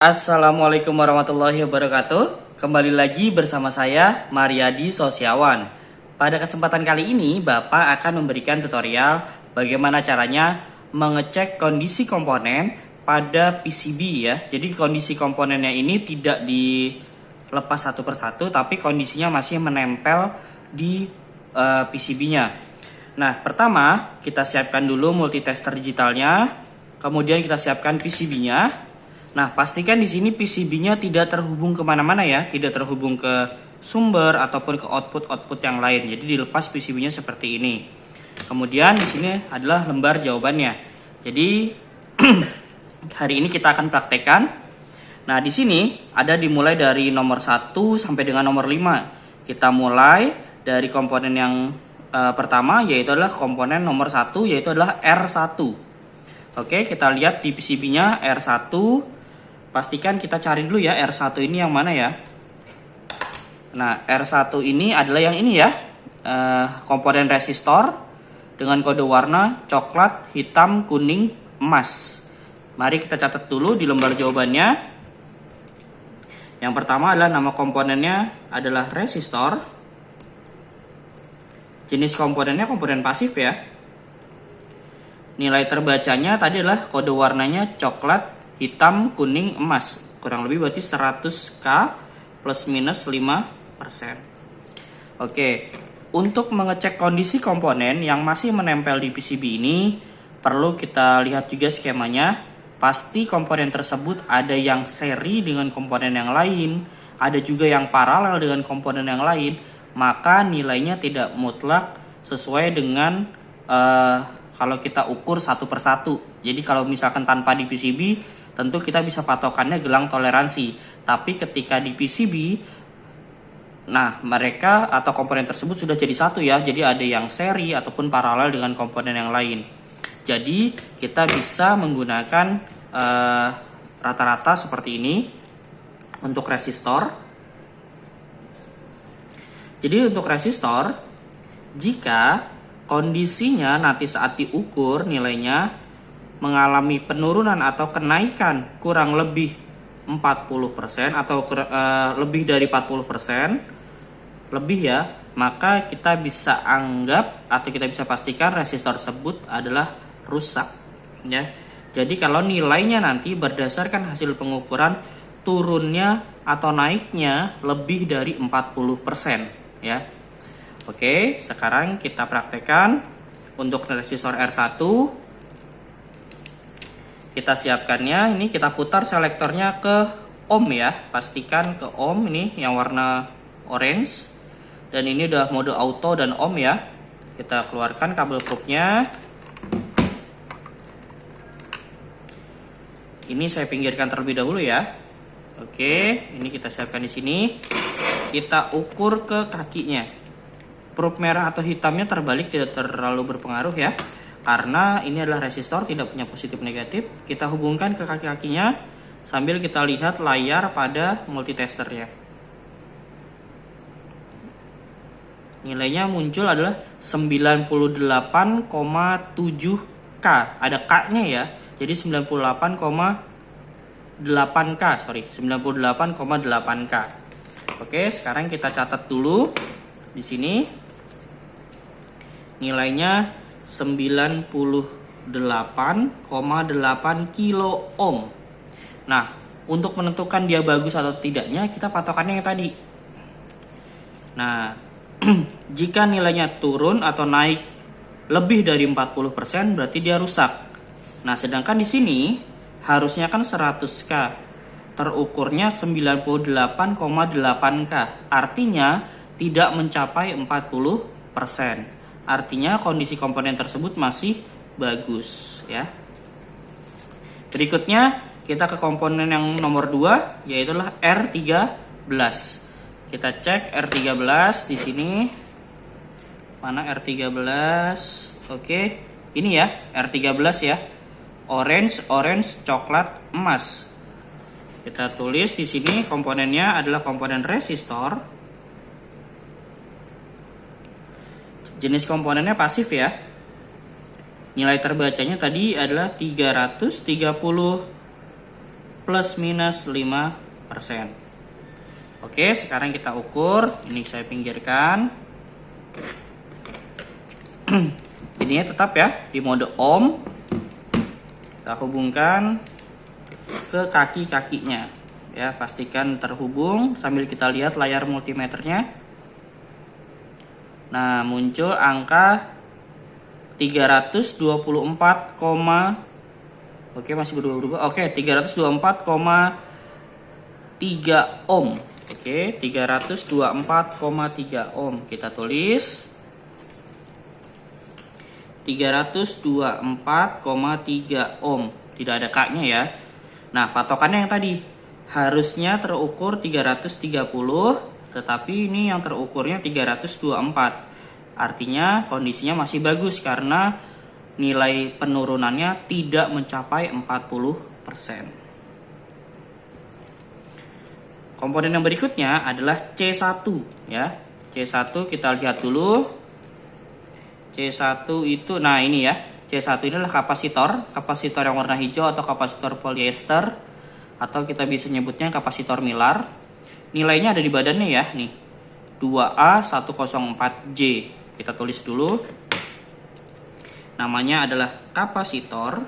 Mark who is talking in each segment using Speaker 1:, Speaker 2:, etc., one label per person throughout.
Speaker 1: Assalamualaikum warahmatullahi wabarakatuh. Kembali lagi bersama saya Mariadi Sosiawan. Pada kesempatan kali ini Bapak akan memberikan tutorial bagaimana caranya mengecek kondisi komponen pada PCB ya. Jadi kondisi komponennya ini tidak dilepas satu persatu, tapi kondisinya masih menempel di PCB-nya. Nah, pertama kita siapkan dulu multitester digitalnya, kemudian kita siapkan PCB-nya. Nah, pastikan di sini PCB-nya tidak terhubung kemana-mana ya, tidak terhubung ke sumber ataupun ke output yang lain. Jadi dilepas PCB-nya seperti ini. Kemudian di sini adalah lembar jawabannya. Jadi hari ini kita akan praktekkan. Nah, di sini ada dimulai dari nomor 1 sampai dengan nomor 5. Kita mulai dari komponen yang pertama, yaitu adalah komponen nomor 1, yaitu adalah R1. Oke, kita lihat di PCB-nya R1. Pastikan kita cari dulu ya R1 ini yang mana ya. Nah, R1 ini adalah yang ini ya, komponen resistor dengan kode warna coklat, hitam, kuning, emas. Mari kita catat dulu di lembar jawabannya. Yang pertama adalah nama komponennya adalah resistor. Jenis komponennya komponen pasif ya. Nilai terbacanya tadi adalah kode warnanya coklat, hitam, kuning, emas. Kurang lebih berarti 100K plus minus 5%. Oke, untuk mengecek kondisi komponen yang masih menempel di PCB ini, perlu kita lihat juga skemanya. Pasti komponen tersebut ada yang seri dengan komponen yang lain, ada juga yang paralel dengan komponen yang lain, maka nilainya tidak mutlak sesuai dengan kalau kita ukur satu persatu. Jadi kalau misalkan tanpa di PCB, tentu kita bisa patokannya gelang toleransi. Tapi ketika di PCB, nah mereka atau komponen tersebut sudah jadi satu ya. Jadi ada yang seri ataupun paralel dengan komponen yang lain. Jadi kita bisa menggunakan rata-rata seperti ini untuk resistor. Jadi untuk resistor, jika kondisinya nanti saat diukur nilainya mengalami penurunan atau kenaikan kurang lebih 40% atau lebih dari 40% lebih ya, maka kita bisa anggap atau kita bisa pastikan resistor tersebut adalah rusak ya. Jadi kalau nilainya nanti berdasarkan hasil pengukuran turunnya atau naiknya lebih dari 40% ya. Oke, sekarang kita praktekkan untuk resistor R1. Kita siapkannya, ini kita putar selektornya ke ohm ya. Pastikan ke ohm ini yang warna orange. Dan ini udah mode auto dan ohm ya. Kita keluarkan kabel probe-nya. Ini saya pinggirkan terlebih dahulu ya. Oke, ini kita siapkan di sini. Kita ukur ke kakinya. Probe merah atau hitamnya terbalik tidak terlalu berpengaruh ya, karena ini adalah resistor tidak punya positif negatif. Kita hubungkan ke kaki-kakinya sambil kita lihat layar pada multitesternya. Nilainya muncul adalah 98,7K. Ada K-nya ya. Jadi 98,8K, 98,8K. Oke, sekarang kita catat dulu di sini. Nilainya 98,8 kilo ohm. Nah, untuk menentukan dia bagus atau tidaknya, kita patokannya yang tadi. Nah, jika nilainya turun atau naik lebih dari 40%, berarti dia rusak. Nah, sedangkan di sini harusnya kan 100K. Terukurnya 98,8K. Artinya tidak mencapai 40%. Artinya kondisi komponen tersebut masih bagus ya. Berikutnya kita ke komponen yang nomor 2, yaitu R13. Kita cek R13 di sini. Mana R13? Oke, ini ya R13 ya. Orange, coklat, emas. Kita tulis di sini komponennya adalah komponen resistor. Jenis komponennya pasif ya. Nilai terbacanya tadi adalah 330 plus minus 5%. Oke, sekarang kita ukur. Ini saya pinggirkan. Ininya tetap ya di mode ohm. Kita hubungkan ke kaki-kakinya. Ya, pastikan terhubung sambil kita lihat layar multimeternya. Nah, muncul angka 324, oke masih berubah-ubah. Oke, 324,3 ohm. Oke, 324,3 ohm. Kita tulis 324,3 ohm. Tidak ada K-nya ya. Nah, patokannya yang tadi harusnya terukur 330, tetapi ini yang terukurnya 324. Artinya kondisinya masih bagus karena nilai penurunannya tidak mencapai 40%. Komponen yang berikutnya adalah C1 ya. C1 kita lihat dulu. C1 itu, nah ini ya. C1 ini adalah kapasitor yang warna hijau atau kapasitor polyester, atau kita bisa nyebutnya kapasitor Miller. Nilainya ada di badannya ya, nih. 2A104J. Kita tulis dulu. Namanya adalah kapasitor.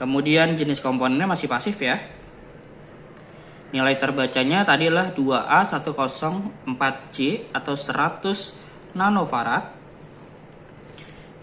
Speaker 1: Kemudian jenis komponennya masih pasif ya. Nilai terbacanya tadi adalah 2A104J atau 100 nanofarad.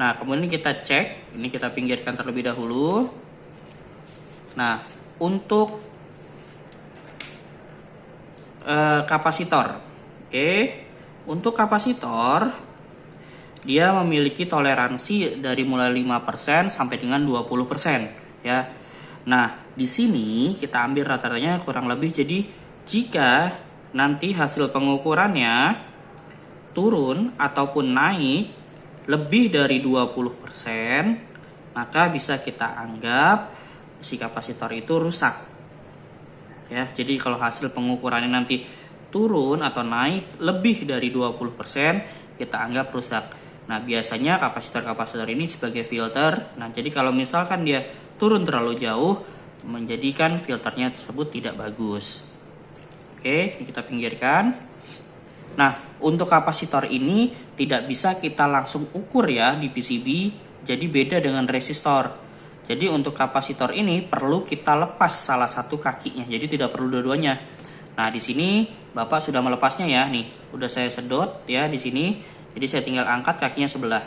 Speaker 1: Nah, kemudian kita cek. Ini kita pinggirkan terlebih dahulu. Nah, untuk kapasitor. Oke. Untuk kapasitor, dia memiliki toleransi dari mulai 5% sampai dengan 20% ya. Nah, di sini kita ambil rata-ratanya kurang lebih. Jadi, jika nanti hasil pengukurannya turun ataupun naik lebih dari 20%, maka bisa kita anggap si kapasitor itu rusak. Ya, jadi kalau hasil pengukurannya nanti turun atau naik lebih dari 20%, kita anggap rusak. Nah, biasanya kapasitor-kapasitor ini sebagai filter. Nah, jadi kalau misalkan dia turun terlalu jauh, menjadikan filternya tersebut tidak bagus. Oke, ini kita pinggirkan. Nah, untuk kapasitor ini tidak bisa kita langsung ukur ya di PCB, jadi beda dengan resistor. Jadi untuk kapasitor ini perlu kita lepas salah satu kakinya, jadi tidak perlu dua-duanya. Nah, di sini Bapak sudah melepasnya ya, nih. Udah saya sedot ya di sini. Jadi saya tinggal angkat kakinya sebelah.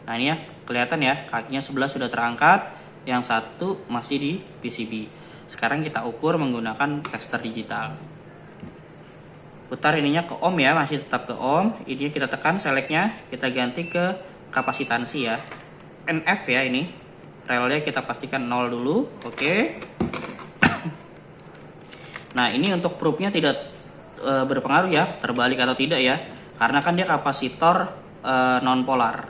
Speaker 1: Nah, ini ya, kelihatan ya, kakinya sebelah sudah terangkat, yang satu masih di PCB. Sekarang kita ukur menggunakan tester digital. Putar ininya ke ohm ya, masih tetap ke ohm. Ini kita tekan seleknya, kita ganti ke kapasitansi ya. NF ya ini. Relnya kita pastikan 0 dulu. Oke. Nah, ini untuk probe-nya tidak berpengaruh ya, terbalik atau tidak ya. Karena kan dia kapasitor non-polar.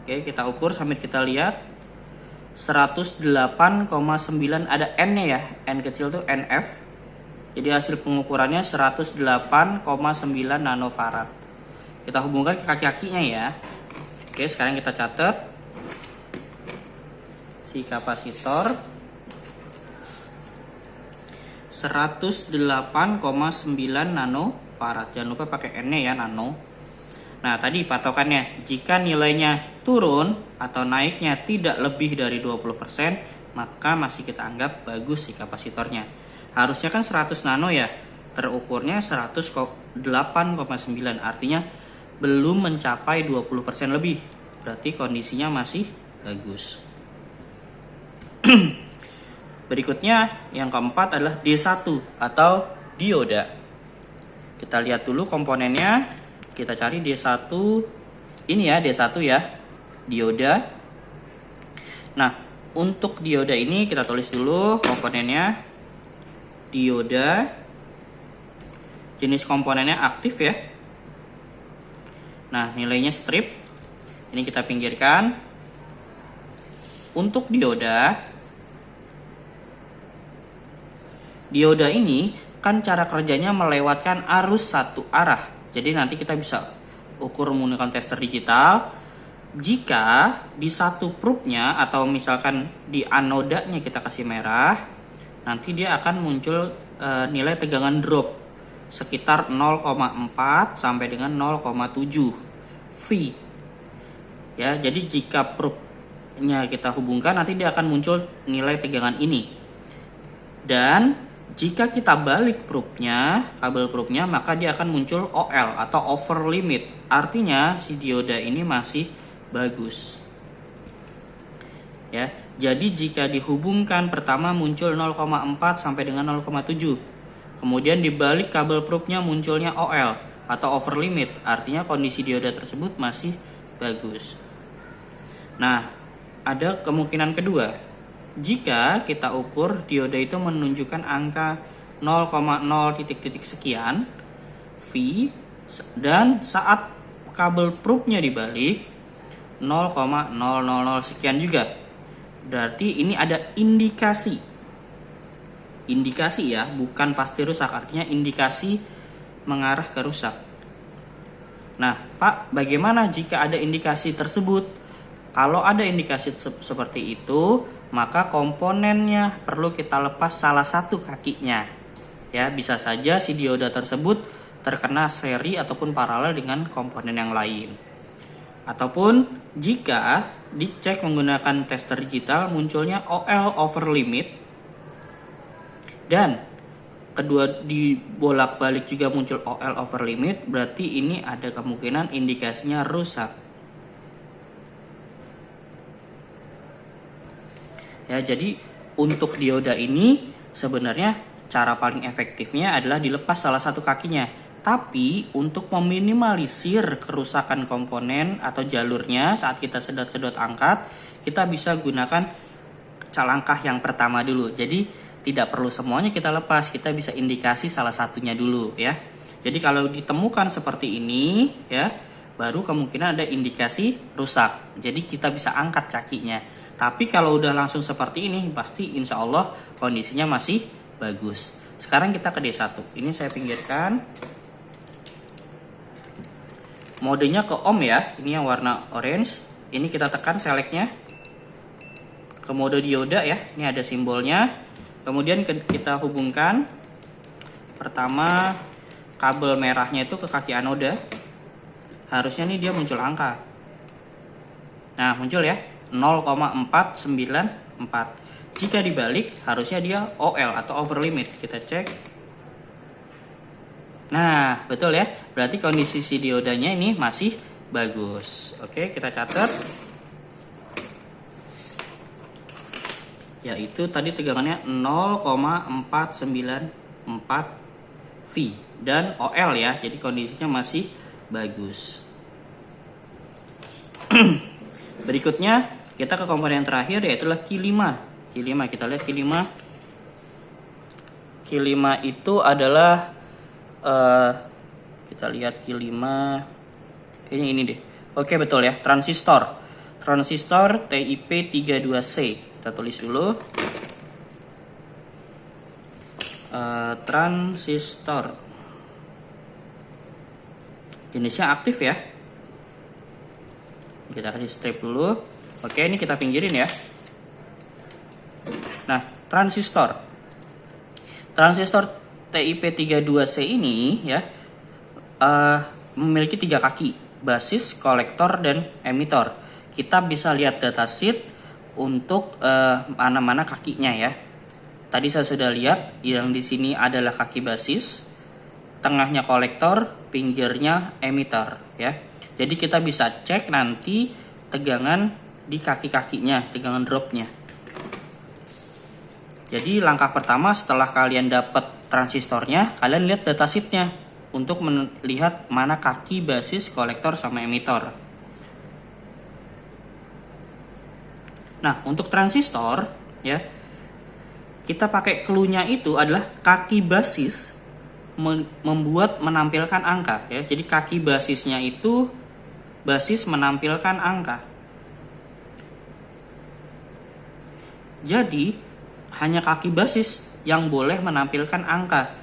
Speaker 1: Oke, kita ukur sambil kita lihat. 108,9, ada N-nya ya. N kecil tuh NF. Jadi hasil pengukurannya 108,9 nanofarad. Kita hubungkan ke kaki-kakinya ya. Oke, sekarang kita catat si kapasitor 108,9 nanofarad. Jangan lupa pakai N-nya ya, nano. Nah, tadi patokannya, jika nilainya turun atau naiknya tidak lebih dari 20%, maka masih kita anggap bagus si kapasitornya. Harusnya kan 100 nano ya, terukurnya 108,9, artinya belum mencapai 20% lebih. Berarti kondisinya masih bagus. Berikutnya yang keempat adalah D1 atau dioda. Kita lihat dulu komponennya. Kita cari D1. Ini ya D1 ya, dioda. Nah, untuk dioda ini kita tulis dulu komponennya. Dioda, jenis komponennya aktif ya. Nah, nilainya strip. Ini kita pinggirkan. Untuk dioda ini kan cara kerjanya melewatkan arus satu arah. Jadi nanti kita bisa ukur menggunakan tester digital. jika di satu probe-nya atau misalkan di anodanya kita kasih merah, nanti dia akan muncul nilai tegangan drop sekitar 0,4 sampai dengan 0,7 V. Ya, jadi jika probe-nya kita hubungkan, nanti dia akan muncul nilai tegangan ini. Dan jika kita balik probe-nya, kabel probe-nya, maka dia akan muncul OL atau over limit. Artinya si dioda ini masih bagus. Ya, jadi jika dihubungkan pertama muncul 0,4 sampai dengan 0,7. Kemudian dibalik kabel probe-nya munculnya OL atau over limit. Artinya kondisi dioda tersebut masih bagus. Nah, ada kemungkinan kedua. Jika kita ukur dioda itu menunjukkan angka 0,0 titik-titik sekian V dan saat kabel probe-nya dibalik 0,000 sekian juga. Berarti ini ada indikasi. Indikasi ya, bukan pasti rusak. Artinya indikasi mengarah ke rusak. Nah, Pak, bagaimana jika ada indikasi tersebut? Kalau ada indikasi seperti itu, maka komponennya perlu kita lepas salah satu kakinya. Ya, bisa saja si dioda tersebut terkena seri ataupun paralel dengan komponen yang lain. Ataupun jika dicek menggunakan tester digital munculnya OL over limit dan kedua dibolak-balik juga muncul OL over limit, berarti ini ada kemungkinan indikasinya rusak. Ya, jadi untuk dioda ini sebenarnya cara paling efektifnya adalah dilepas salah satu kakinya. Tapi untuk meminimalisir kerusakan komponen atau jalurnya saat kita sedot-sedot angkat, kita bisa gunakan langkah yang pertama dulu. Jadi tidak perlu semuanya kita lepas, kita bisa indikasi salah satunya dulu ya. Jadi kalau ditemukan seperti ini ya, baru kemungkinan ada indikasi rusak. Jadi kita bisa angkat kakinya. Tapi kalau udah langsung seperti ini, pasti insya Allah kondisinya masih bagus. Sekarang kita ke D1. Ini saya pinggirkan. Modenya ke ohm ya. Ini yang warna orange. Ini kita tekan selectnya ke mode dioda ya. Ini ada simbolnya. Kemudian kita hubungkan. Pertama kabel merahnya itu ke kaki anoda. Harusnya nih dia muncul angka. Nah, muncul ya 0,494. Jika dibalik harusnya dia OL atau over limit. Kita cek. Nah, betul ya. Berarti kondisi si diodanya ini masih bagus. Oke, kita catat. Yaitu tadi tegangannya 0,494 V dan OL ya. Jadi kondisinya masih bagus. Berikutnya kita ke komponen terakhir yaitu Q5. Q5 kita lihat Q5. Q5 itu adalah kita lihat Q5 kayaknya ini deh. Oke, betul ya, transistor TIP32C. Kita tulis dulu transistor jenisnya aktif ya. Kita kasih strip dulu. Oke, ini kita pinggirin ya. Nah, transistor TIP32C ini ya memiliki 3 kaki, basis, kolektor, dan emitor. Kita bisa lihat datasheet untuk mana-mana kakinya ya. Tadi saya sudah lihat yang di sini adalah kaki basis, tengahnya kolektor, pinggirnya emitor ya. Jadi kita bisa cek nanti tegangan di kaki-kakinya, tegangan dropnya. Jadi langkah pertama setelah kalian dapat transistornya, kalian lihat datasheetnya untuk melihat mana kaki, basis, kolektor, sama emitor. Nah, untuk transistor ya, kita pakai clue-nya itu adalah kaki basis menampilkan angka ya. Jadi kaki basisnya itu basis menampilkan angka. Jadi hanya kaki basis yang boleh menampilkan angka.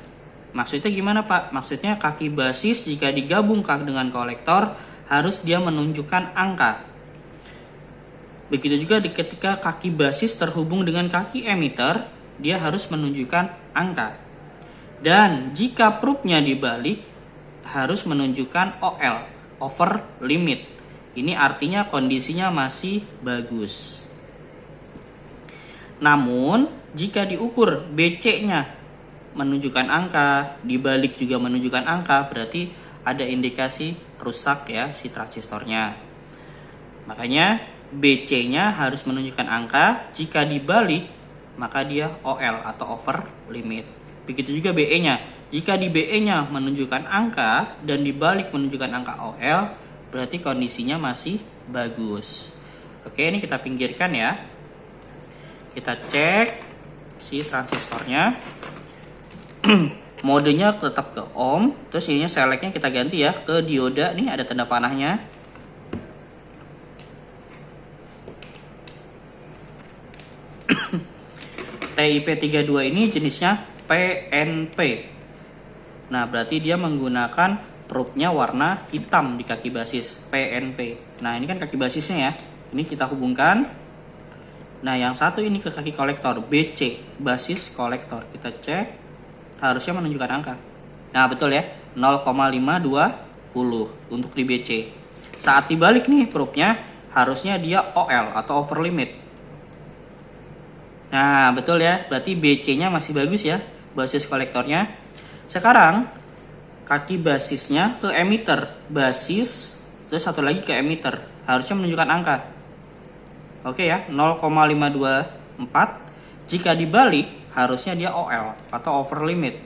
Speaker 1: Maksudnya gimana Pak? Maksudnya kaki basis jika digabungkan dengan kolektor harus dia menunjukkan angka. Begitu juga ketika kaki basis terhubung dengan kaki emitter, dia harus menunjukkan angka. Dan jika probe-nya dibalik, harus menunjukkan OL, over limit. Ini artinya kondisinya masih bagus. Namun, jika diukur BC-nya menunjukkan angka, dibalik juga menunjukkan angka, berarti ada indikasi rusak ya si transistornya. Makanya BC-nya harus menunjukkan angka, jika dibalik maka dia OL atau over limit. Begitu juga BE-nya. Jika di BE-nya menunjukkan angka dan dibalik menunjukkan angka OL, berarti kondisinya masih bagus. Oke, ini kita pinggirkan ya. Kita cek si transistornya. Modenya tetap ke ohm. Terus ininya selectnya kita ganti ya ke dioda. Nih ada tanda panahnya. TIP32 ini jenisnya PNP. Nah, berarti dia menggunakan probe-nya warna hitam di kaki basis, PNP. Nah, ini kan kaki basisnya ya. Ini kita hubungkan. Nah, yang satu ini ke kaki kolektor, BC, basis kolektor. Kita cek, harusnya menunjukkan angka. Nah, betul ya, 0,520 untuk di BC. Saat dibalik nih probe-nya, harusnya dia OL atau over limit. Nah, betul ya, berarti BC-nya masih bagus ya, basis kolektornya. Sekarang, kaki basisnya ke emitter, basis, terus satu lagi ke emitter, harusnya menunjukkan angka. Oke ya, 0,524. Jika dibalik, harusnya dia OL atau over limit.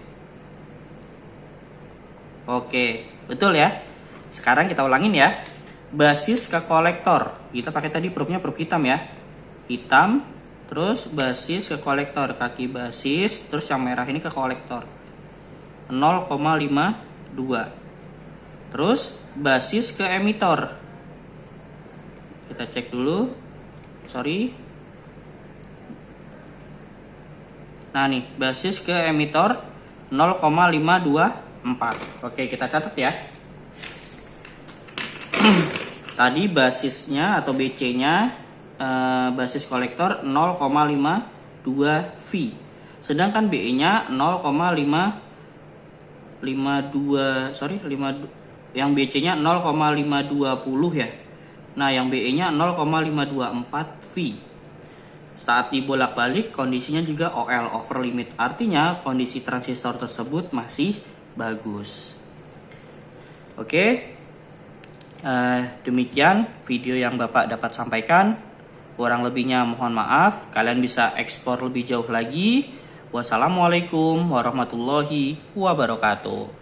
Speaker 1: Oke, betul ya. Sekarang kita ulangin ya. Basis ke kolektor. Kita pakai tadi probe-nya probe hitam ya. Hitam, terus basis ke kolektor, kaki basis, terus yang merah ini ke kolektor. 0,52. Terus basis ke emitor. Kita cek dulu. Sorry. Nah nih, basis ke emitor 0,524. Oke, kita catat ya. Tadi basisnya atau BC-nya basis kolektor 0,52 V. Sedangkan BE-nya 0,52 yang BC-nya 0,520 ya. Nah, yang BE-nya 0,524 V. Saat dibolak-balik kondisinya juga OL over limit. Artinya kondisi transistor tersebut masih bagus. Oke. Demikian video yang Bapak dapat sampaikan. Kurang lebihnya mohon maaf. Kalian bisa ekspor lebih jauh lagi. Wassalamualaikum warahmatullahi wabarakatuh.